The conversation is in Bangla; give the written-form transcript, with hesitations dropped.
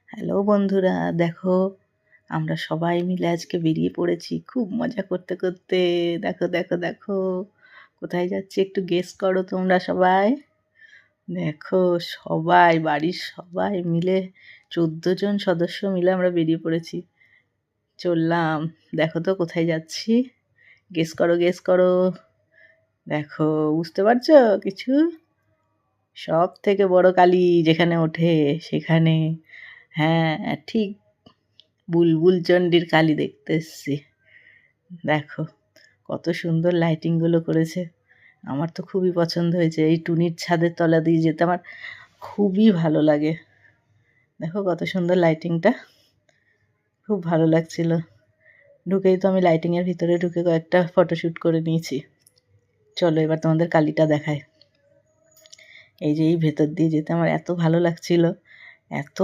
হ্যালো বন্ধুরা, দেখো আমরা সবাই মিলে আজকে বেরিয়ে পড়েছি খুব মজা করতে করতে। দেখো দেখো দেখো কোথায় যাচ্ছি একটু গেস করো তোমরা সবাই। দেখো সবাই বাড়ির সবাই মিলে 14 জন সদস্য মিলে আমরা বেরিয়ে পড়েছি, চললাম। দেখো তো কোথায় যাচ্ছি, গেস করো গেস করো। দেখো বুঝতে পারছো কিছু? সব থেকে বড় কালী যেখানে ওঠে সেখানে, হ্যাঁ ঠিক বুলবুল চণ্ডীর কালী দেখতে এসছি। দেখো কত সুন্দর লাইটিংগুলো করেছে, আমার তো খুবই পছন্দ হয়েছে। এই টুনির ছাদের তলা দিয়ে যেতে আমার খুবই ভালো লাগে। দেখো কত সুন্দর লাইটিংটা, খুব ভালো লাগছিল। ঢুকেই তো আমি লাইটিংয়ের ভিতরে ঢুকে কয়েকটা ফটোশ্যুট করে নিয়েছি। চলো এবার তোমাদের কালীটা দেখায়। এই যে এই ভেতর দিয়ে যেতে আমার এত ভালো লাগছিল, এত